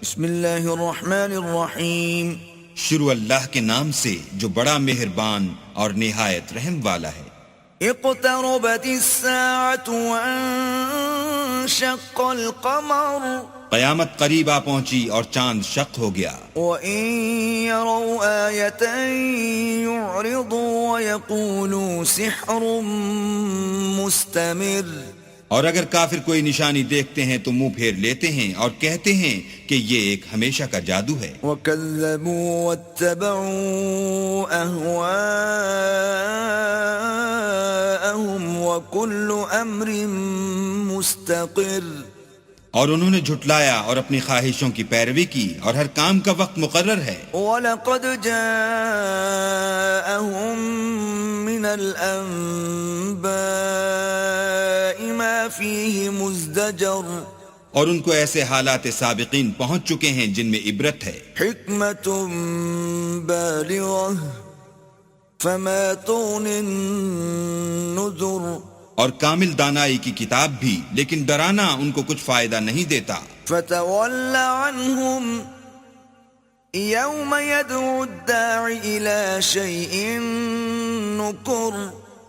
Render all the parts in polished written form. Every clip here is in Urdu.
بسم اللہ الرحمن الرحیم. شروع اللہ کے نام سے جو بڑا مہربان اور نہایت رحم والا ہے. اقتربت الساعة وانشق القمر. قیامت قریب آ پہنچی اور چاند شق ہو گیا. وَإِن يَرَوْا آيَةً يُعْرِضُوا وَيَقُولُوا سِحْرٌ مُسْتَمِرٌ. اور اگر کافر کوئی نشانی دیکھتے ہیں تو منہ پھیر لیتے ہیں اور کہتے ہیں کہ یہ ایک ہمیشہ کا جادو ہے. وَكَذَّبُوا وَاتَّبَعُوا أَهْوَاءَهُمْ وَكُلُّ أَمْرٍ مُسْتَقِرٌ. اور انہوں نے جھٹلایا اور اپنی خواہشوں کی پیروی کی اور ہر کام کا وقت مقرر ہے. وَلَقَدْ جَاءَهُمْ مِنَ الْأَنْبَاءِ مَا فِيهِ مُزْدَجَرٌ. اور ان کو ایسے حالات سابقین پہنچ چکے ہیں جن میں عبرت ہے. حِكْمَةٌ بَالِغَةٌ فَمَا تُغْنِ النُّذُرُ. اور کامل دانائی کی کتاب بھی، لیکن ڈرانا ان کو کچھ فائدہ نہیں دیتا. فَتَوَلَّ عَنْهُمْ يَوْمَ يَدْعُ الدَّاعِ إِلَى شَيْءٍ نُكُرٍ.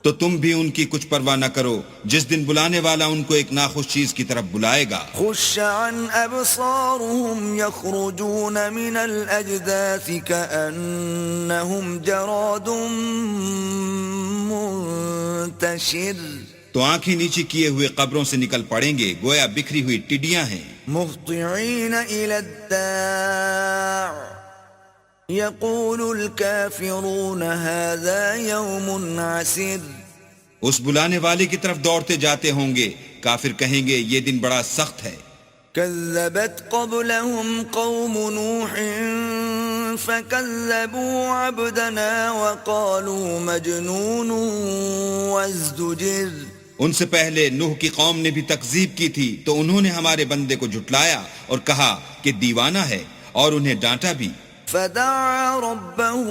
تو تم بھی ان کی کچھ پرواہ نہ کرو جس دن بلانے والا ان کو ایک ناخوش چیز کی طرف بلائے گا. خُشَّ عَنْ أَبْصَارُهُمْ يَخْرُجُونَ مِنَ الْأَجْدَاثِ كَأَنَّهُمْ جَرَادٌ مُنْتَشِرٌ. تو آنکھیں نیچی کیے ہوئے قبروں سے نکل پڑیں گے گویا بکھری ہوئی ٹڈیاں ہیں. مُهْطِعِينَ إِلَى الدَّاعِ يَقُولُ الْكَافِرُونَ هَذَا يَوْمٌ عَسِرٌ. اس بلانے والے کی طرف دوڑتے جاتے ہوں گے، کافر کہیں گے یہ دن بڑا سخت ہے. كذبت قبلهم قوم نوح فكذبوا عبدنا وقالوا مجنون وازدجر. ان سے پہلے نوح کی قوم نے بھی تکذیب کی تھی تو انہوں نے ہمارے بندے کو جھٹلایا اور کہا کہ دیوانہ ہے، اور انہیں ڈانٹا بھی. فدعا ربه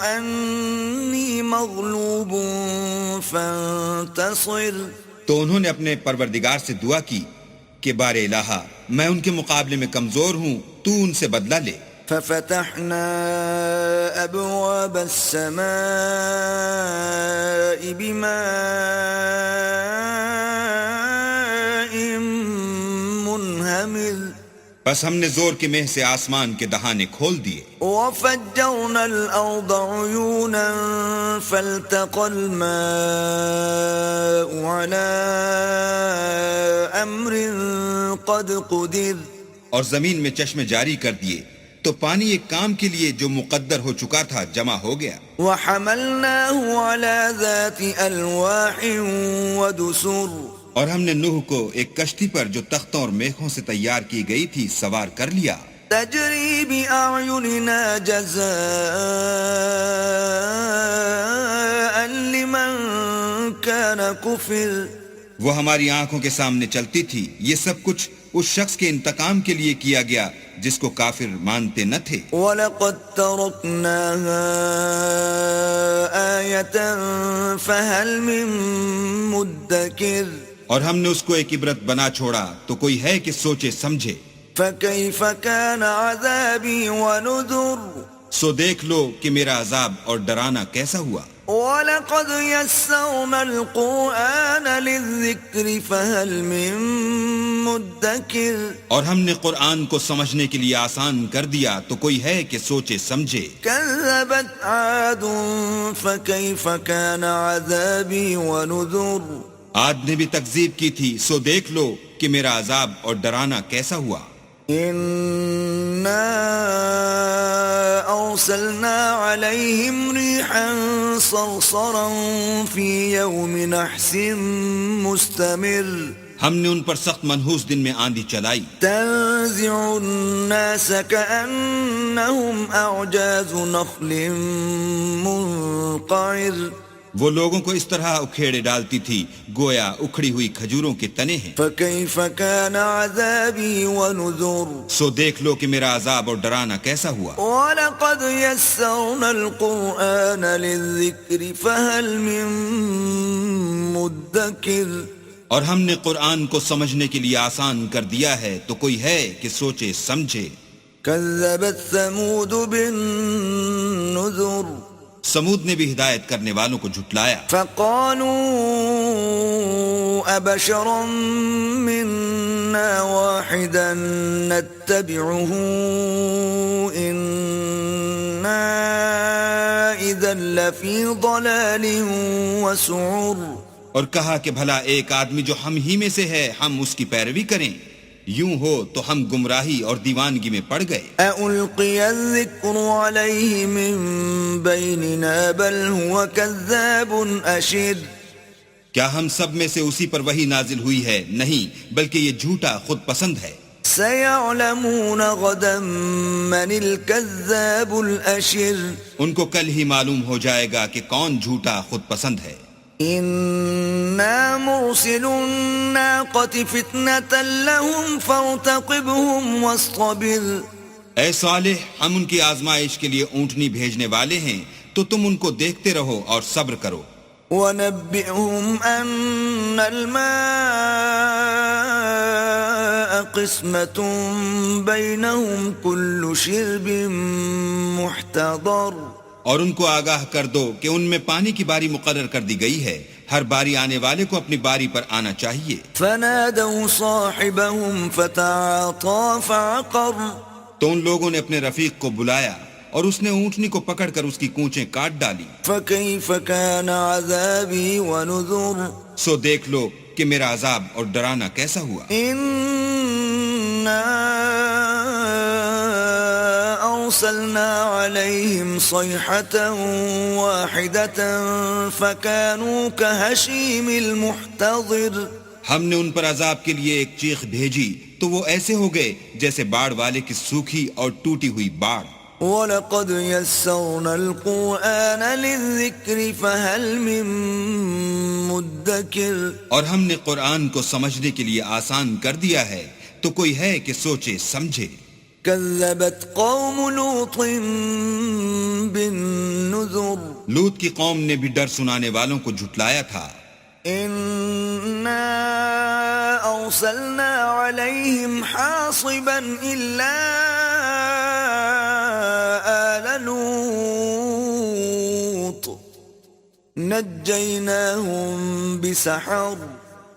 أني مغلوب فانتصر. تو انہوں نے اپنے پروردگار سے دعا کی کہ بار الہا میں ان کے مقابلے میں کمزور ہوں، تو ان سے بدلہ لے. ففتحنا أبواب السماء بماء منهمر. بس ہم نے زور کے مہ سے آسمان کے دہانے کھول دیے. وفجرنا الأرض عيونا فالتقى الماء على أمر قد قدر. اور زمین میں چشمے جاری کر دیے تو پانی ایک کام کے لیے جو مقدر ہو چکا تھا جمع ہو گیا. وحملناه على ذات ألواح ودسر. اور ہم نے نوح کو ایک کشتی پر جو تختوں اور میخوں سے تیار کی گئی تھی سوار کر لیا. تجری بأعيننا جزاء لمن كان كفر. وہ ہماری آنکھوں کے سامنے چلتی تھی. یہ سب کچھ اس شخص کے انتقام کے لیے کیا گیا جس کو کافر مانتے نہ تھے. وَلَقَدْ تَرَكْنَاهَا آيَةً فَهَلْ مِن مُدَّكِرٍ. اور ہم نے اس کو ایک عبرت بنا چھوڑا تو کوئی ہے کہ سوچے سمجھے. فَكَيْفَ كَانَ عَذَابِي وَنُذُرِ. سو دیکھ لو کہ میرا عذاب اور ڈرانا کیسا ہوا. وَلَقَدْ يَسَّرْنَا الْقُرْآنَ لِلذِّكْرِ فَهَلْ مِن مُدَّكِرٍ. اور ہم نے قرآن کو سمجھنے کے لیے آسان کر دیا تو کوئی ہے کہ سوچے سمجھے. كَذَّبَتْ عَادٌ فَكَيْفَ كَانَ عَذَابِي وَنُذُرِ. عاد نے بھی تکذیب کی تھی سو دیکھ لو کہ میرا عذاب اور ڈرانا کیسا ہوا. إِنَّا أَرْسَلْنَا عَلَيْهِمْ رِيحًا صَرْصَرًا فِي يَوْمِ نَحْسٍ مُسْتَمِرٍ. ہم نے ان پر سخت منحوس دن میں آندھی چلائی. تَنزِعُ النَّاسَ كَأَنَّهُمْ أَعْجَازُ نَخْلٍ مُنقَعِرٍ. وہ لوگوں کو اس طرح اکھیڑے ڈالتی تھی گویا اکھڑی ہوئی کھجوروں کے تنے ہیں. فَكَيْفَ كَانَ عَذَابِي وَنُذُرِ. سو دیکھ لو کہ میرا عذاب اور ڈرانا کیسا ہوا. وَلَقَدْ يَسَّرْنَا الْقُرْآنَ لِلذِّكْرِ فَهَلْ مِن مُدَّكِرٍ. اور ہم نے قرآن کو سمجھنے کے لیے آسان کر دیا ہے تو کوئی ہے کہ سوچے سمجھے. كذبت ثمود بالنذر سمود نے بھی ہدایت کرنے والوں کو جھٹلایا. فقالوا أبشرا منا واحدا نتبعه إنا إذا لفي ضلال وسعر. اور کہا کہ بھلا ایک آدمی جو ہم ہی میں سے ہے ہم اس کی پیروی کریں، یوں ہو تو ہم گمراہی اور دیوانگی میں پڑ گئے. أَأُلْقِيَ الذِّكْرُ عَلَيْهِ مِن بَيْنِنَا بَلْ هُوَ كَذَّابٌ أَشِرٌ. کیا ہم سب میں سے اسی پر وحی نازل ہوئی ہے؟ نہیں، بلکہ یہ جھوٹا خود پسند ہے. سَيَعْلَمُونَ غَدًا مَنِ الْكَذَّابُ الْأَشِرُ. ان کو کل ہی معلوم ہو جائے گا کہ کون جھوٹا خود پسند ہے. إِنَّا مُرْسِلُو النَّاقَةِ فِتْنَةً لَهُمْ فَارْتَقِبْهُمْ وَاصْطَبِرْ. اے صالح، ہم ان کی آزمائش کے لیے اونٹنی بھیجنے والے ہیں تو تم ان کو دیکھتے رہو اور صبر کرو. وَنَبِّئْهُمْ أَنَّ الْمَاءَ قِسْمَةٌ بَيْنَهُمْ كُلُّ شِرْبٍ مُحْتَضَرٌ. اور ان کو آگاہ کر دو کہ ان میں پانی کی باری مقرر کر دی گئی ہے، ہر باری آنے والے کو اپنی باری پر آنا چاہیے. فَنَادَوْا صَاحِبَهُمْ فَتَعَاطَىٰ فَعَقَرَ. تو ان لوگوں نے اپنے رفیق کو بلایا اور اس نے اونٹنی کو پکڑ کر اس کی کونچیں کاٹ ڈالی. فَكَيْفَ كَانَ عَذَابِي وَنُذُرِ. سو دیکھ لو کہ میرا عذاب اور ڈرانا کیسا ہوا. إِنَّا أَرْسَلْنَا عَلَيْهِمْ صَيْحَةً وَاحِدَةً فَكَانُوا كَهَشِيمِ الْمُحْتَظِرِ. ہم نے ان پر عذاب کے لیے ایک چیخ بھیجی تو وہ ایسے ہو گئے جیسے باڑ والے کی سوکھی اور ٹوٹی ہوئی باڑ. وَلَقَدْ يَسَّرْنَا الْقُرْآنَ لِلذِّكْرِ فَهَلْ مِن مُدَّكِرٍ. اور ہم نے قرآن کو سمجھنے کے لیے آسان کر دیا ہے تو کوئی ہے کہ سوچے سمجھے. كذبت قوم لوط بالنذر. لوط کی قوم نے بھی ڈر سنانے والوں کو جھٹلایا تھا. إنا أرسلنا عليهم حاصبا إلا آل لوط نجيناهم بسحر.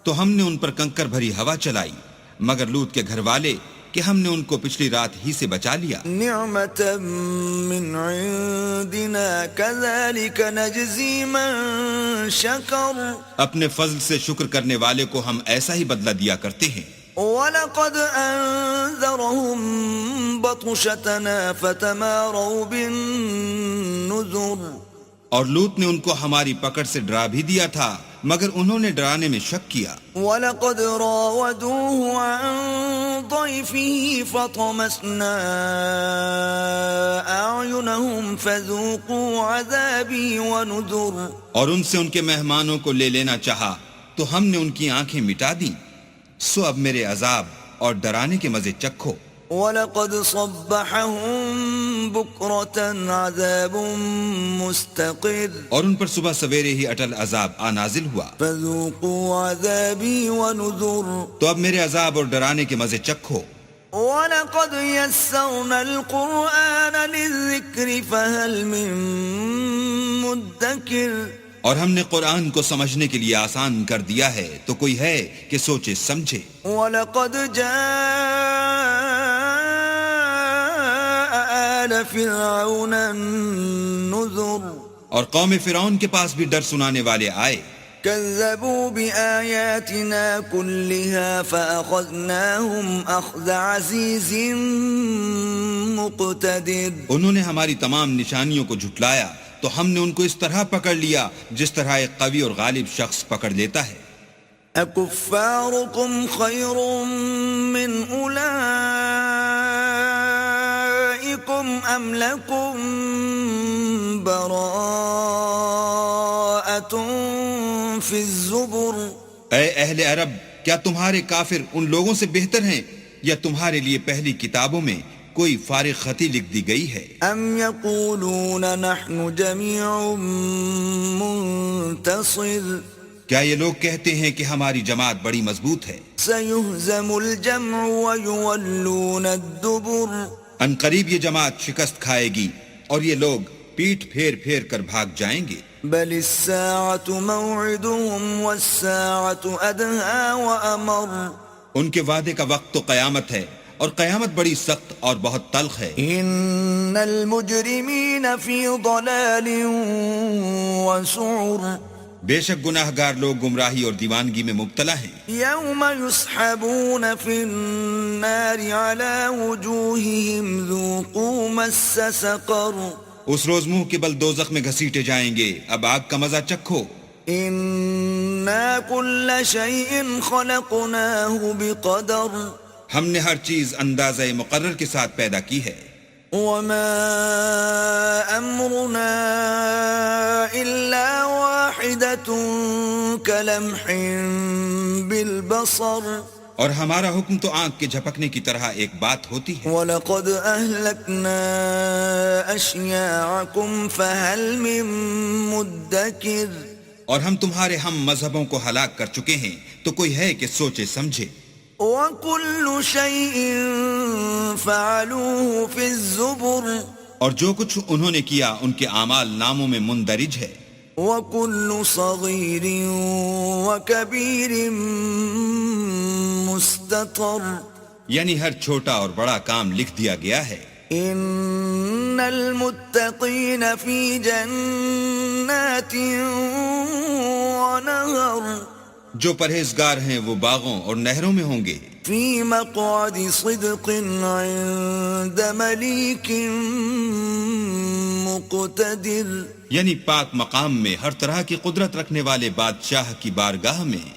تو ہم نے ان پر کنکر بھری ہوا چلائی مگر لوط کے گھر والے کہ ہم نے ان کو پچھلی رات ہی سے بچا لیا. نعمة من عندنا كذلك نجزي من شكر. اپنے فضل سے شکر کرنے والے کو ہم ایسا ہی بدلہ دیا کرتے ہیں. وَلَقَدْ أَنذَرَهُمْ بَطْشَتَنَا فَتَمَارَوْا بِالنُّذُرِ. اور لوط نے ان کو ہماری پکڑ سے ڈرا بھی دیا تھا مگر انہوں نے ڈرانے میں شک کیا. وَلَقَدْ رَاوَدُوهُ عَنْ ضَيْفِهِ فَطَمَسْنَا أَعْيُنَهُمْ فَذُوقُوا عَذَابِي وَنُذُرِ. اور ان سے ان کے مہمانوں کو لے لینا چاہا تو ہم نے ان کی آنکھیں مٹا دی، سو اب میرے عذاب اور ڈرانے کے مزے چکھو. وَلَقَدْ صَبَّحَهُمْ بُكْرَةً عَذَابٌ مُسْتَقِرٌ. اور ان پر صبح سویرے ہی اٹل عذاب نازل ہوا. فَذُوقُوا عَذَابِي وَنُذُرِ. تو اب میرے عذاب اور ڈرانے کے مزے چکھو. وَلَقَدْ يَسَّرْنَا الْقُرْآنَ لِلذِّكْرِ فَهَلْ مِن مُدَّكِرٍ. اور ہم نے قرآن کو سمجھنے کے لیے آسان کر دیا ہے تو کوئی ہے کہ سوچے سمجھے. وَلَقَدْ جَاءَ آلَ فِرْعَوْنَ النُّذُرُ. اور قوم فرعون کے پاس بھی ڈر سنانے والے آئے. كَذَّبُوا بِآيَاتِنَا كُلِّهَا فَأَخَذْنَاهُمْ أَخْذَ عَزِيزٍ مُقْتَدِرٍ. انہوں نے ہماری تمام نشانیوں کو جھٹلایا تو ہم نے ان کو اس طرح پکڑ لیا جس طرح ایک قوی اور غالب شخص پکڑ لیتا ہے. أَكُفَّارُكُمْ خَيْرٌ مِّنْ أُولَئِكُمْ أَمْ لَكُمْ بَرَاءَةٌ فِي الزُّبُرِ. اے اہل عرب، کیا تمہارے کافر ان لوگوں سے بہتر ہیں یا تمہارے لیے پہلی کتابوں میں کوئی فارغ خطی لکھ دی گئی ہے؟ ام یقولون نحن جمیع منتصر. کیا یہ لوگ کہتے ہیں کہ ہماری جماعت بڑی مضبوط ہے؟ سيهزم الجمع ويولون الدبر ان قریب یہ جماعت شکست کھائے گی اور یہ لوگ پیٹھ پھیر پھیر کر بھاگ جائیں گے. بل الساعة موعدهم والساعة أدهى وأمر ان کے وعدے کا وقت تو قیامت ہے اور قیامت بڑی سخت اور بہت تلخ ہے. إن المجرمين في ضلال وسعر بے شک گناہ گار لوگ گمراہی اور دیوانگی میں مبتلا ہیں. يوم يسحبون في النار على وجوههم ذوقوا مس سقر اس روز منہ کے بل دوزخ میں گھسیٹے جائیں گے، اب آگ کا مزہ چکھو. إنا كل شيء خلقناه بقدر ہم نے ہر چیز اندازہ مقرر کے ساتھ پیدا کی ہے. وما أمرنا إلا واحدة كلمح بالبصر اور ہمارا حکم تو آنکھ کے جھپکنے کی طرح ایک بات ہوتی ہے. وَلَقَدْ أَهْلَكْنَا أَشْيَاعَكُمْ فَهَلْ مِن مُدَّكِرٍ اور ہم تمہارے ہم مذہبوں کو ہلاک کر چکے ہیں، تو کوئی ہے کہ سوچے سمجھے. وَكُلُّ شَيْءٍ فَعَلُوهُ فِي الزُّبُرِ اور جو کچھ انہوں نے کیا ان کے اعمال ناموں میں مندرج ہے. وَكُلُّ صَغِيرٍ وَكَبِيرٍ مُسْتَطَرٍ یعنی ہر چھوٹا اور بڑا کام لکھ دیا گیا ہے. ان المتقین فی جنات ونہر جو پرہیزگار ہیں وہ باغوں اور نہروں میں ہوں گے. فی مقعد صدق عند ملیک مقتدر یعنی پاک مقام میں ہر طرح کی قدرت رکھنے والے بادشاہ کی بارگاہ میں.